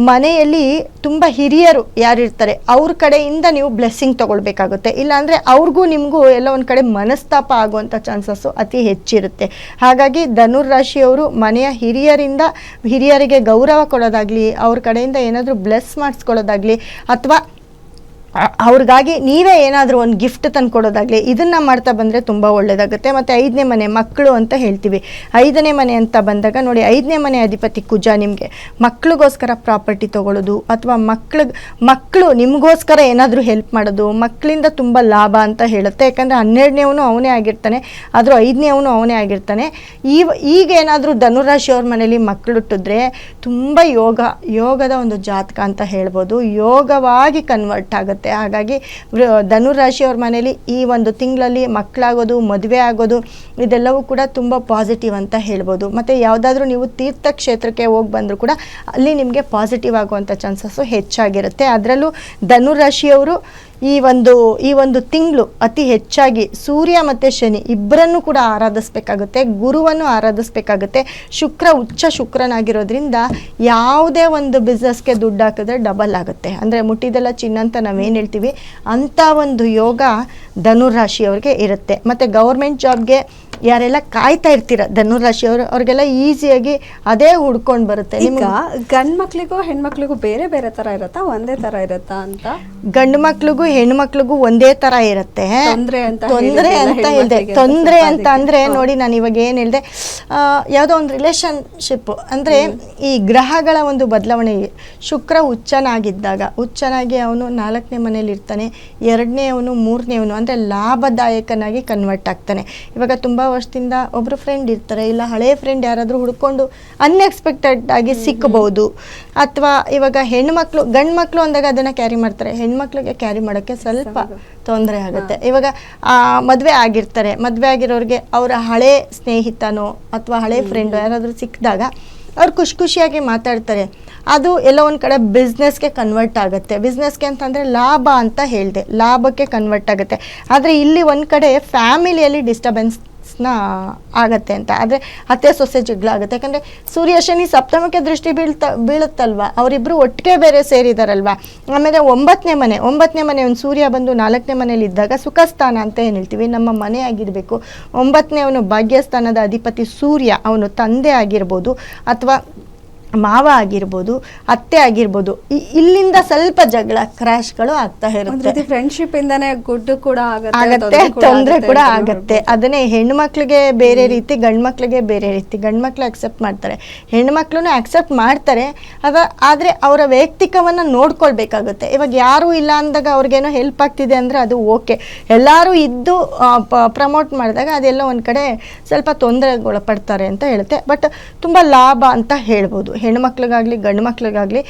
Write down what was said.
ಮನೆಯಲ್ಲಿ ತುಂಬ ಹಿರಿಯರು ಯಾರಿರ್ತಾರೆ ಅವ್ರ ಕಡೆಯಿಂದ ನೀವು ಬ್ಲೆಸ್ಸಿಂಗ್ ತೊಗೊಳ್ಬೇಕಾಗುತ್ತೆ. ಇಲ್ಲಾಂದರೆ ಅವ್ರಿಗೂ ನಿಮಗೂ ಎಲ್ಲ ಒಂದು ಕಡೆ ಮನಸ್ತಾಪ ಆಗುವಂಥ ಚಾನ್ಸಸ್ಸು ಅತಿ ಹೆಚ್ಚಿರುತ್ತೆ. ಹಾಗಾಗಿ ಧನುರಾಶಿಯವರು ಮನೆಯ ಹಿರಿಯರಿಗೆ ಗೌರವ ಕೊಡೋದಾಗಲಿ, ಅವ್ರ ಕಡೆಯಿಂದ ಏನಾದರೂ ಬ್ಲೆಸ್ ಮಾಡಿಸ್ಕೊಳ್ಳೋದಾಗಲಿ, ಅಥವಾ ಅವ್ರಿಗಾಗಿ ನೀವೇ ಏನಾದರೂ ಒಂದು ಗಿಫ್ಟ್ ತಂದು ಕೊಡೋದಾಗಲಿ, ಇದನ್ನು ಮಾಡ್ತಾ ಬಂದರೆ ತುಂಬ ಒಳ್ಳೆಯದಾಗುತ್ತೆ. ಮತ್ತು 5ನೇ ಮನೆ ಮಕ್ಕಳು ಅಂತ ಹೇಳ್ತೀವಿ. 5ನೇ ಮನೆ ಅಂತ ಬಂದಾಗ ನೋಡಿ, 5ನೇ ಮನೆ ಅಧಿಪತಿ ಕುಜ ನಿಮಗೆ ಮಕ್ಕಳಿಗೋಸ್ಕರ ಪ್ರಾಪರ್ಟಿ ತೊಗೊಳ್ಳೋದು, ಅಥವಾ ಮಕ್ಕಳು ನಿಮಗೋಸ್ಕರ ಏನಾದರೂ ಹೆಲ್ಪ್ ಮಾಡೋದು, ಮಕ್ಕಳಿಂದ ತುಂಬ ಲಾಭ ಅಂತ ಹೇಳುತ್ತೆ. ಯಾಕಂದರೆ 12ನೇವನು ಅವನೇ ಆಗಿರ್ತಾನೆ, ಆದರೂ 5ನೇವನು ಅವನೇ ಆಗಿರ್ತಾನೆ. ಈಗ ಏನಾದರೂ ಧನುರಾಶಿಯವ್ರ ಮನೇಲಿ ಮಕ್ಕಳು ಹುಟ್ಟಿದ್ರೆ ತುಂಬ ಯೋಗದ ಒಂದು ಜಾತಕ ಅಂತ ಹೇಳ್ಬೋದು, ಯೋಗವಾಗಿ ಕನ್ವರ್ಟ್ ಆಗುತ್ತೆ. ಹಾಗಾಗಿ ಧನುರಾಶಿಯವ್ರ ಮನೇಲಿ ಈ ಒಂದು ತಿಂಗಳಲ್ಲಿ ಮಕ್ಕಳಾಗೋದು, ಮದುವೆ ಆಗೋದು ಇದೆಲ್ಲವೂ ಕೂಡ ತುಂಬ ಪಾಸಿಟಿವ್ ಅಂತ ಹೇಳ್ಬೋದು. ಮತ್ತು ಯಾವುದಾದ್ರೂ ನೀವು ತೀರ್ಥಕ್ಷೇತ್ರಕ್ಕೆ ಹೋಗಿ ಬಂದರೂ ಕೂಡ ಅಲ್ಲಿ ನಿಮಗೆ ಪಾಸಿಟಿವ್ ಆಗುವಂಥ ಚಾನ್ಸಸ್ಸು ಹೆಚ್ಚಾಗಿರುತ್ತೆ. ಅದರಲ್ಲೂ ಧನುರಾಶಿಯವರು ಈ ಒಂದು ತಿಂಗಳು ಅತಿ ಹೆಚ್ಚಾಗಿ ಸೂರ್ಯ ಮತ್ತು ಶನಿ ಇಬ್ಬರನ್ನು ಕೂಡ ಆರಾಧಿಸ್ಬೇಕಾಗುತ್ತೆ, ಗುರುವನ್ನು ಆರಾಧಿಸ್ಬೇಕಾಗುತ್ತೆ. ಉಚ್ಚ ಶುಕ್ರನಾಗಿರೋದ್ರಿಂದ ಯಾವುದೇ ಒಂದು ಬಿಸ್ನೆಸ್ಗೆ ದುಡ್ಡು ಹಾಕಿದ್ರೆ ಡಬಲ್ ಆಗುತ್ತೆ. ಅಂದರೆ ಮುಟ್ಟಿದೆಲ್ಲ ಚಿನ್ನ ಅಂತ ನಾವೇನು ಹೇಳ್ತೀವಿ, ಅಂಥ ಒಂದು ಯೋಗ ಧನುರಾಶಿಯವ್ರಿಗೆ ಇರುತ್ತೆ. ಮತ್ತು ಗೌರ್ಮೆಂಟ್ ಜಾಬ್ಗೆ ಯಾರೆಲ್ಲ ಕಾಯ್ತಾ ಇರ್ತೀರ ಧನುರಾಶಿಯವರು, ಅವ್ರಿಗೆಲ್ಲ ಈಸಿಯಾಗಿ ಅದೇ ಹುಡ್ಕೊಂಡು ಬರುತ್ತೆ. ಈಗ ಗಂಡು ಮಕ್ಳಿಗೂ ಹೆಣ್ಮಕ್ಳಿಗೂ ಬೇರೆ ಬೇರೆ ಥರ ಇರುತ್ತಾ, ಒಂದೇ ಥರ ಇರುತ್ತಾ ಅಂತ? ಗಂಡು ಮಕ್ಳಿಗೂ ಹೆಣ್ಮಕ್ಳಿಗೂ ಒಂದೇ ಥರ ಇರುತ್ತೆ. ತೊಂದರೆ ಅಂತ ಹೇಳಿದೆ. ತೊಂದರೆ ಅಂತ ಅಂದರೆ ನೋಡಿ, ನಾನು ಇವಾಗ ಏನು ಹೇಳಿದೆ, ಯಾವುದೋ ಒಂದು ರಿಲೇಷನ್ಶಿಪ್ ಅಂದರೆ ಈ ಗ್ರಹಗಳ ಒಂದು ಬದಲಾವಣೆ. ಶುಕ್ರ ಹುಚ್ಚನಾಗಿ ಅವನು 4ನೇ ಮನೇಲಿ ಇರ್ತಾನೆ, 2ನೇವನು 3ನೇವನು ಅಂದರೆ ಲಾಭದಾಯಕನಾಗಿ ಕನ್ವರ್ಟ್ ಆಗ್ತಾನೆ. ಇವಾಗ ತುಂಬ ವರ್ಷದಿಂದ ಒಬ್ಬರು ಫ್ರೆಂಡ್ ಇರ್ತಾರೆ, ಇಲ್ಲ ಹಳೆಯ ಫ್ರೆಂಡ್ ಯಾರಾದರೂ ಹುಡ್ಕೊಂಡು ಅನ್ಎಕ್ಸ್ಪೆಕ್ಟೆಡ್ ಆಗಿ ಸಿಕ್ಕಬಹುದು. ಅಥವಾ ಇವಾಗ ಗಂಡು ಮಕ್ಕಳು ಅಂದಾಗ ಅದನ್ನು ಕ್ಯಾರಿ ಮಾಡ್ತಾರೆ, ಹೆಣ್ಮಕ್ಳಿಗೆ ಕ್ಯಾರಿ ಮಾಡೋಕ್ಕೆ ಸ್ವಲ್ಪ ತೊಂದರೆ ಆಗುತ್ತೆ. ಇವಾಗ ಮದುವೆ ಮದುವೆ ಆಗಿರೋರಿಗೆ ಅವರ ಹಳೆ ಸ್ನೇಹಿತನೋ ಅಥವಾ ಹಳೆ ಫ್ರೆಂಡೋ ಯಾರಾದರೂ ಸಿಕ್ಕಿದಾಗ ಅವ್ರು ಖುಷಿಯಾಗಿ ಮಾತಾಡ್ತಾರೆ. ಅದು ಎಲ್ಲ ಒಂದು ಕಡೆ ಬಿಸ್ನೆಸ್ಗೆ ಕನ್ವರ್ಟ್ ಆಗುತ್ತೆ. ಬಿಸ್ನೆಸ್ಗೆ ಅಂತಂದರೆ ಲಾಭ ಅಂತ ಹೇಳಿದೆ, ಲಾಭಕ್ಕೆ ಕನ್ವರ್ಟ್ ಆಗುತ್ತೆ. ಆದರೆ ಇಲ್ಲಿ ಒಂದು ಕಡೆ ಫ್ಯಾಮಿಲಿಯಲ್ಲಿ ಡಿಸ್ಟರ್ಬೆನ್ಸ್ ಆಗತ್ತೆ ಅಂತ. ಆದರೆ ಅತ್ತೆ ಸೊಸೆ ಜಗಳ ಆಗುತ್ತೆ. ಯಾಕಂದರೆ ಸೂರ್ಯ ಶನಿ ಸಪ್ತಮಕ್ಕೆ ದೃಷ್ಟಿ ಬೀಳುತ್ತಲ್ವ, ಅವರಿಬ್ಬರು ಒಟ್ಟಿಗೆ ಬೇರೆ ಸೇರಿದಾರಲ್ವ. ಆಮೇಲೆ 9ನೇ ಮನೆ ಒಂದು ಸೂರ್ಯ ಬಂದು 4ನೇ ಮನೇಲಿ ಇದ್ದಾಗ ಸುಖ ಸ್ಥಾನ ಅಂತ ಏನು ಹೇಳ್ತೀವಿ, ನಮ್ಮ ಮನೆ ಆಗಿರಬೇಕು. 9ನೇವನು ಭಾಗ್ಯಸ್ಥಾನದ ಅಧಿಪತಿ ಸೂರ್ಯ, ಅವನು ತಂದೆ ಆಗಿರ್ಬೋದು ಅಥವಾ ಮಾವ ಆಗಿರ್ಬೋದು, ಅತ್ತೆ ಆಗಿರ್ಬೋದು. ಇಲ್ಲಿಂದ ಸ್ವಲ್ಪ ಜಗಳ ಕ್ರಾಶ್ಗಳು ಆಗ್ತಾ ಇರುತ್ತೆ. ಫ್ರೆಂಡ್ಶಿಪ್ ಇಂದಾನೆ ಗುಡ್ ಕೂಡ ಆಗತ್ತೆ, ತೊಂದರೆ ಕೂಡ ಆಗತ್ತೆ. ಅದನ್ನೇ ಹೆಣ್ಮಕ್ಳಿಗೆ ಬೇರೆ ರೀತಿ, ಗಂಡು ಮಕ್ಳಿಗೆ ಬೇರೆ ರೀತಿ. ಗಂಡು ಮಕ್ಳು ಅಕ್ಸೆಪ್ಟ್ ಮಾಡ್ತಾರೆ, ಹೆಣ್ಮಕ್ಳು ಅಕ್ಸೆಪ್ಟ್ ಮಾಡ್ತಾರೆ. ಆದರೆ ಅವರ ವೈಯಕ್ತಿಕವನ್ನು ನೋಡ್ಕೊಳ್ಬೇಕಾಗುತ್ತೆ. ಇವಾಗ ಯಾರೂ ಇಲ್ಲ ಅಂದಾಗ ಅವ್ರಿಗೇನೋ ಹೆಲ್ಪ್ ಆಗ್ತಿದೆ ಅಂದರೆ ಅದು ಓಕೆ. ಎಲ್ಲರೂ ಇದ್ದು ಪ್ರಮೋಟ್ ಮಾಡಿದಾಗ ಅದೆಲ್ಲ ಒಂದು ಕಡೆ ಸ್ವಲ್ಪ ತೊಂದರೆಗೊಳಪಡ್ತಾರೆ ಅಂತ ಹೇಳುತ್ತೆ. ಬಟ್ ತುಂಬ ಲಾಭ ಅಂತ ಹೇಳ್ಬೋದು. ಹೆಣ್ಮಕ್ಳಿಗಾಗಲಿ ಗಂಡು ಮಕ್ಳಿಗಾಗಲಿ